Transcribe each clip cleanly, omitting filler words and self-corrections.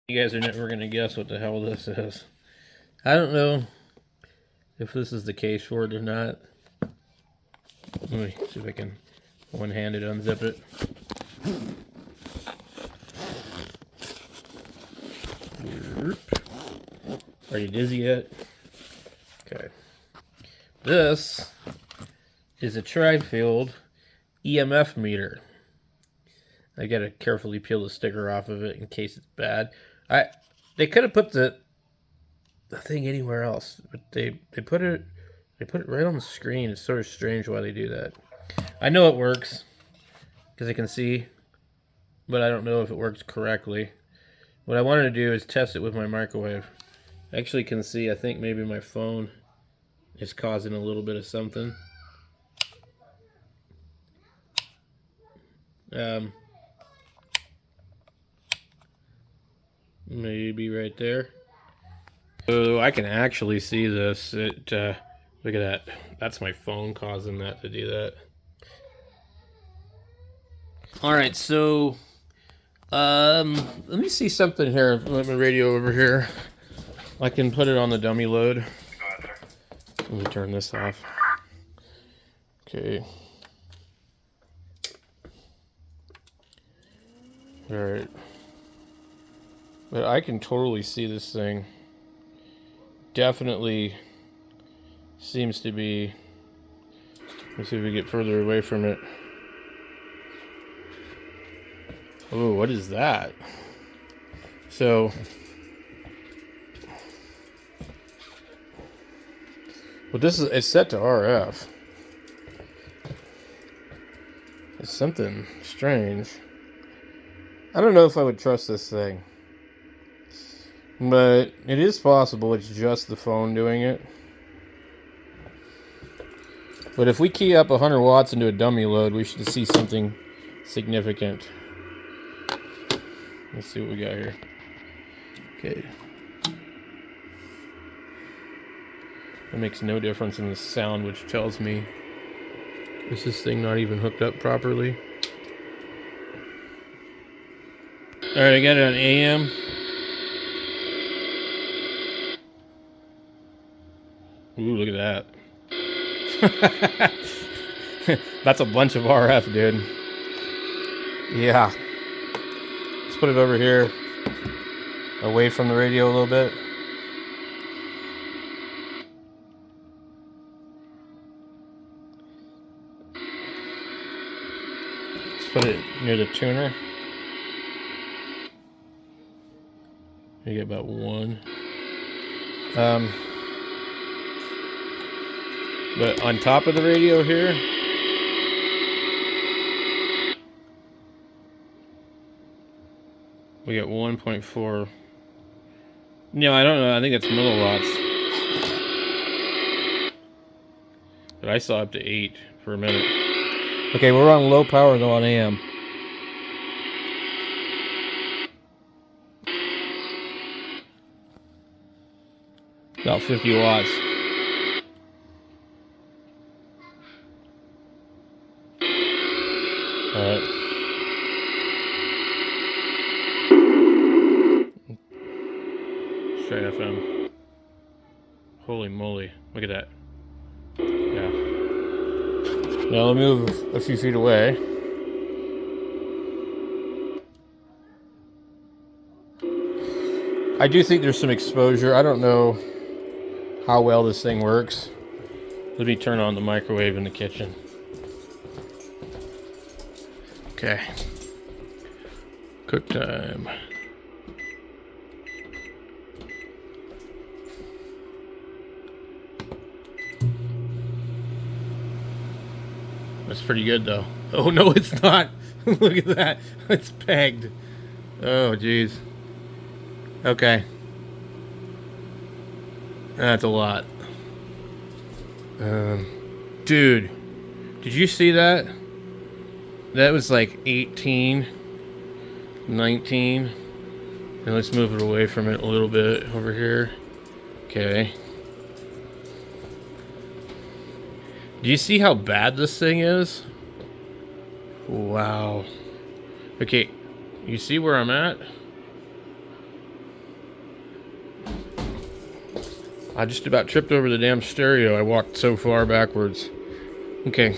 You guys are never going to guess what the hell this is. I don't know if this is the case for it or not. Let me see if I can one-handed unzip it. Are you dizzy yet? Okay. This is a Trifield EMF meter. I gotta carefully peel the sticker off of it in case it's bad. They could have put the thing anywhere else, but they put it right on the screen. It's sort of strange why they do that. I know it works because I can see, but I don't know if it works correctly. What I wanted to do is test it with my microwave. I actually can see, I think maybe my phone is causing a little bit of something. Maybe right there. So I can actually see this. Look at that. That's my phone causing that to do that. All right, so let me see something here. Let my radio over here. I can put it on the dummy load. Let me turn this off. Okay. All right. But I can totally see this thing. Definitely seems to be. Let's see if we get further away from it. Oh, what is that? So, well, this is, it's set to RF. It's something strange. I don't know if I would trust this thing. But it is possible it's just the phone doing it. But if we key up 100 watts into a dummy load, we should see something significant. Let's see what we got here. Okay. That makes no difference in the sound, which tells me, is this thing not even hooked up properly? Alright, I got it on AM. Ooh, look at that. That's a bunch of RF, dude. Yeah. Let's put it over here, away from the radio a little bit. Let's put it near the tuner. You get about one. But on top of the radio here, we get 1.4. No, I don't know. I think it's milliwatts. But I saw up to 8 for a minute. Okay, we're on low power though on AM. About 50 watts. Alright. Straight FM. Holy moly. Look at that. Yeah. Now let me move a few feet away. I do think there's some exposure. I don't know how well this thing works. Let me turn on the microwave in the kitchen. Okay. Cook time. That's pretty good though. Oh no, it's not. Look at that. It's pegged. Oh jeez. Okay. That's a lot. Dude, did you see that? That was like 18, 19. And let's move it away from it a little bit over here. Okay. Do you see how bad this thing is? Wow. Okay, you see where I'm at? I just about tripped over the damn stereo. I walked so far backwards. Okay.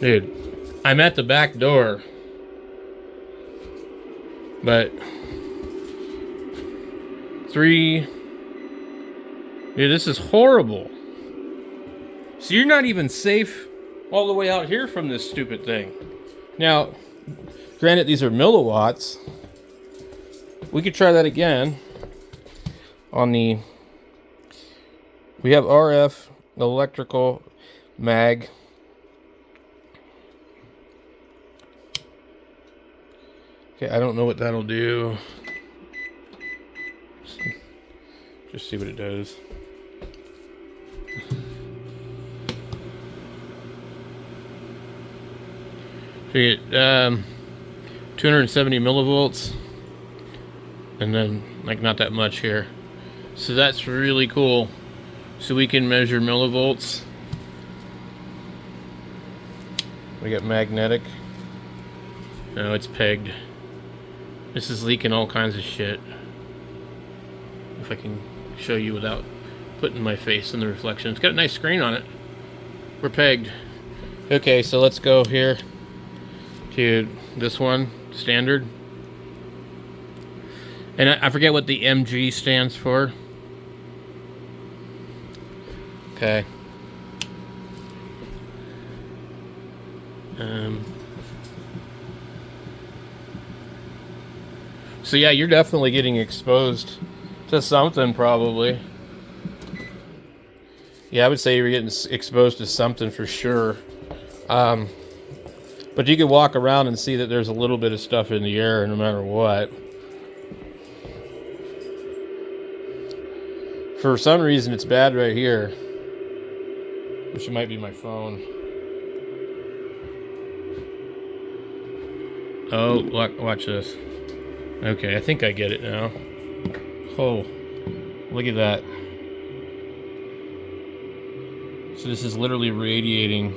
Dude, I'm at the back door. But... Dude, this is horrible. So you're not even safe all the way out here from this stupid thing. Now, granted, these are milliwatts. We could try that again on the... We have RF, electrical, mag. Okay, I don't know what that'll do. Just see what it does. So you get 270 millivolts, and then like not that much here. So that's really cool. So we can measure millivolts. We got magnetic. No, it's pegged. This is leaking all kinds of shit. If I can show you without putting my face in the reflection. It's got a nice screen on it. We're pegged. Okay, so let's go here to this one, standard. And I forget what the MG stands for. Okay. So yeah, you're definitely getting exposed to something, probably. Yeah, I would say you're getting exposed to something for sure. But you can walk around and see that there's a little bit of stuff in the air no matter what. For some reason, it's bad right here. Which might be my phone. Oh, watch this. Okay, I think I get it now. Oh, look at that. So this is literally radiating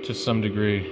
to some degree.